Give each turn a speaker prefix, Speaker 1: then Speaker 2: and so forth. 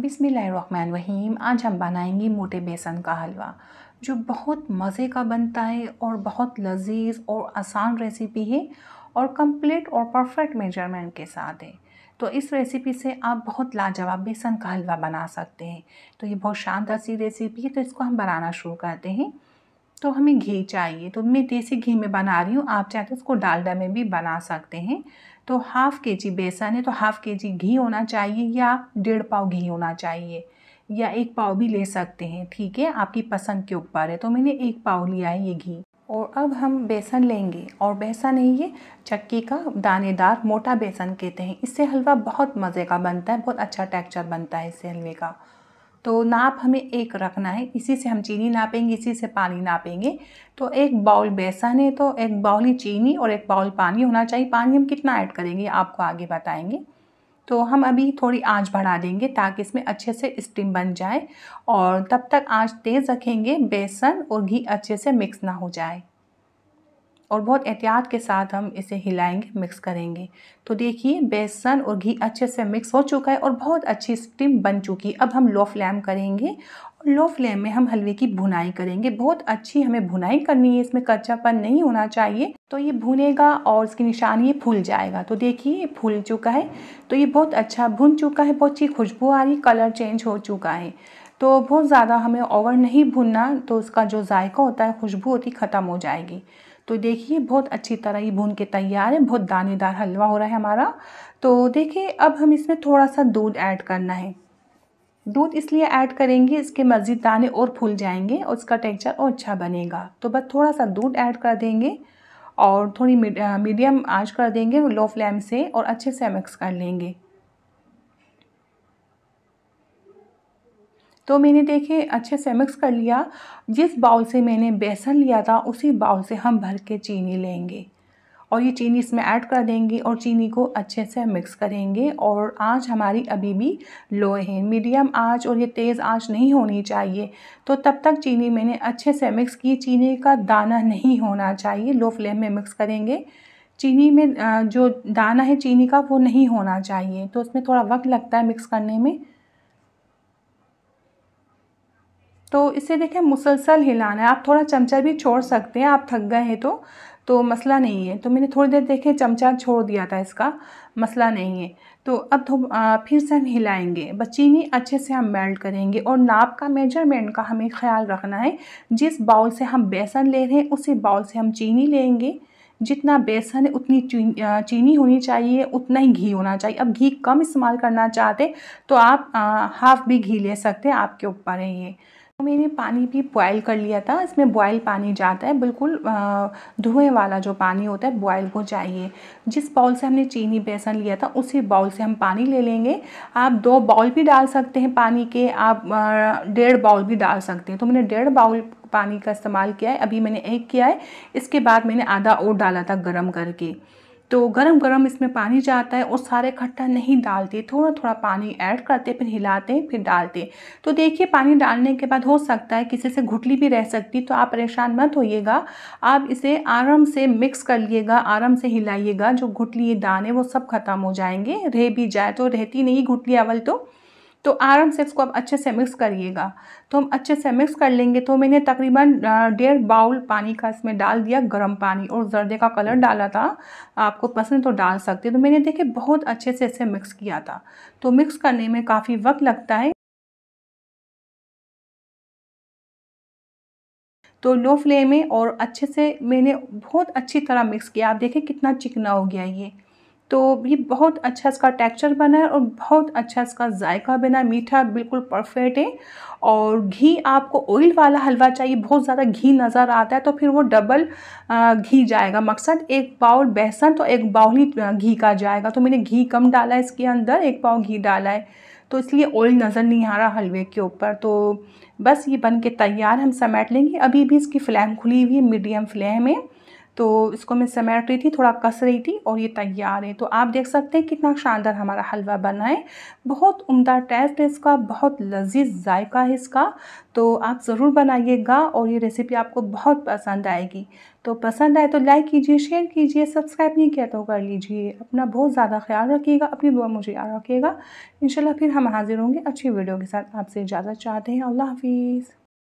Speaker 1: बिस्मिल्लाहिर्रहमानिर्रहीम। आज हम बनाएंगे मोटे बेसन का हलवा, जो बहुत मज़े का बनता है और बहुत लजीज और आसान रेसिपी है और कंप्लीट और परफेक्ट मेजरमेंट के साथ है। तो इस रेसिपी से आप बहुत लाजवाब बेसन का हलवा बना सकते हैं। तो ये बहुत शानदार सी रेसिपी है, तो इसको हम बनाना शुरू करते हैं। तो हमें घी चाहिए, तो मैं देसी घी में बना रही हूँ, आप चाहे तो इसको डालडा में भी बना सकते हैं। तो हाफ़ के जी बेसन है, तो हाफ़ के जी घी होना चाहिए या 1.5 पाव घी होना चाहिए या 1 पाव भी ले सकते हैं, ठीक है, आपकी पसंद के ऊपर है। तो मैंने 1 पाव लिया है ये घी। और अब हम बेसन लेंगे, और बेसन है ये चक्की का दानेदार मोटा बेसन कहते हैं। इससे हलवा बहुत मज़े का बनता है, बहुत अच्छा टेक्सचर बनता है इससे हलवे का। तो नाप हमें 1 रखना है, इसी से हम चीनी नापेंगे, इसी से पानी नापेंगे। तो 1 बाउल बेसन है, तो 1 बाउल ही चीनी और 1 बाउल पानी होना चाहिए। पानी हम कितना ऐड करेंगे आपको आगे बताएंगे। तो हम अभी थोड़ी आंच बढ़ा देंगे ताकि इसमें अच्छे से स्टीम बन जाए, और तब तक आंच तेज़ रखेंगे, बेसन और घी अच्छे से मिक्स ना हो जाए। और बहुत एहतियात के साथ हम इसे हिलाएंगे, मिक्स करेंगे। तो देखिए बेसन और घी अच्छे से मिक्स हो चुका है और बहुत अच्छी स्टीम बन चुकी है। अब हम लो फ्लेम करेंगे, और लो फ्लेम में हम हलवे की भुनाई करेंगे। बहुत अच्छी हमें भुनाई करनी है, इसमें कच्चापन नहीं होना चाहिए। तो ये भुनेगा और इसकी निशानी ये फूल जाएगा। तो देखिए ये फूल चुका है, तो ये बहुत अच्छा भुन चुका है, बहुत अच्छी खुशबू आ रही, कलर चेंज हो चुका है। तो बहुत ज़्यादा हमें ओवर नहीं भुनना, तो उसका जो जायका होता है, खुशबू होती, ख़त्म हो जाएगी। तो देखिए बहुत अच्छी तरह ये भून के तैयार है, बहुत दानेदार हलवा हो रहा है हमारा। तो देखिए अब हम इसमें थोड़ा सा दूध ऐड करना है। दूध इसलिए ऐड करेंगे, इसके मज़ीद दाने और फूल जाएंगे और उसका टेक्सचर और अच्छा बनेगा। तो बस थोड़ा सा दूध ऐड कर देंगे और थोड़ी मीडियम आंच कर देंगे लो फ्लेम से, और अच्छे से मिक्स कर लेंगे। तो मैंने देखिए अच्छे से मिक्स कर लिया। जिस बाउल से मैंने बेसन लिया था, उसी बाउल से हम भर के चीनी लेंगे और ये चीनी इसमें ऐड कर देंगे और चीनी को अच्छे से मिक्स करेंगे। और आंच हमारी अभी भी लो है, मीडियम आंच, और ये तेज़ आंच नहीं होनी चाहिए। तो तब तक चीनी मैंने अच्छे से मिक्स की, चीनी का दाना नहीं होना चाहिए। लो फ्लेम में मिक्स करेंगे, चीनी में जो दाना है चीनी का वो नहीं होना चाहिए, तो उसमें थोड़ा वक्त लगता है मिक्स करने में। तो इसे देखें मुसलसल हिलाना है, आप थोड़ा चमचा भी छोड़ सकते हैं, आप थक गए हैं तो मसला नहीं है। तो मैंने थोड़ी देर देखें चमचा छोड़ दिया था, इसका मसला नहीं है। तो अब फिर से हम हिलाएंगे, बस चीनी अच्छे से हम मेल्ट करेंगे। और नाप का मेजरमेंट का हमें ख्याल रखना है, जिस बाउल से हम बेसन ले रहे हैं उसी बाउल से हम चीनी लेंगे। जितना बेसन है उतनी चीनी होनी चाहिए, उतना ही घी होना चाहिए। अब घी कम इस्तेमाल करना चाहते तो आप हाफ़ भी घी ले सकते हैं, आपके ऊपर है ये। तो मैंने पानी भी बॉयल कर लिया था, इसमें बॉयल पानी जाता है, बिल्कुल धुएँ वाला जो पानी होता है बॉयल हो चाहिए। जिस बाउल से हमने चीनी बेसन लिया था उसी बाउल से हम पानी ले लेंगे। आप 2 बाउल भी डाल सकते हैं पानी के, आप 1.5 बाउल भी डाल सकते हैं। तो मैंने 1.5 बाउल पानी का इस्तेमाल किया है, अभी मैंने 1 किया है। इसके बाद मैंने आधा और डाला था गरम करके। तो गरम गरम इसमें पानी जाता है और सारे इकट्ठा नहीं डालते, थोड़ा थोड़ा पानी ऐड करते, फिर हिलाते, फिर डालते। तो देखिए पानी डालने के बाद हो सकता है किसी से गुठली भी रह सकती, तो आप परेशान मत होइएगा। आप इसे आराम से मिक्स कर लिएगा, आराम से हिलाइएगा, जो गुठली दाने वो सब ख़त्म हो जाएंगे। रह भी जाए तो रहती नहीं गुठली अवल, तो आराम से इसको आप अच्छे से मिक्स करिएगा। तो हम अच्छे से मिक्स कर लेंगे। तो मैंने तकरीबन 1.5 बाउल पानी का इसमें डाल दिया, गर्म पानी, और जर्दे का कलर डाला था, आपको पसंद तो डाल सकते हैं। तो मैंने देखे बहुत अच्छे से इसे मिक्स किया था। तो मिक्स करने में काफ़ी वक्त लगता है, तो लो फ्लेम में, और अच्छे से मैंने बहुत अच्छी तरह मिक्स किया। आप देखें कितना चिकना हो गया ये। तो ये बहुत अच्छा इसका टेक्सचर बना है और बहुत अच्छा इसका जायका बना है, मीठा बिल्कुल परफेक्ट है। और घी, आपको ऑयल वाला हलवा चाहिए, बहुत ज़्यादा घी नज़र आता है तो फिर वो डबल घी जाएगा। मकसद 1 बाउल बेसन तो 1 बाउल ही घी का जाएगा। तो मैंने घी कम डाला है इसके अंदर, 1 पाव घी डाला है, तो इसलिए ऑयल नज़र नहीं आ रहा हलवे के ऊपर। तो बस ये बन के तैयार, हम समेट लेंगे। अभी भी इसकी फ्लेम खुली हुई है, मीडियम फ्लेम है। तो इसको मैं समेट रही थी, थोड़ा कस रही थी और ये तैयार है। तो आप देख सकते हैं कितना शानदार हमारा हलवा बना है। बहुत उम्दा टेस्ट है इसका, बहुत लजीज जायका है इसका। तो आप ज़रूर बनाइएगा और ये रेसिपी आपको बहुत पसंद आएगी। तो पसंद आए तो लाइक कीजिए, शेयर कीजिए, सब्सक्राइब नहीं किया तो कर लीजिए। अपना बहुत ज़्यादा ख्याल रखिएगा, अपनी दुआ मुझे याद रखिएगा। इंशाल्लाह फिर हम हाजिर होंगे अच्छी वीडियो के साथ। आपसे इजाज़त चाहते हैं। अल्लाह हाफिज़।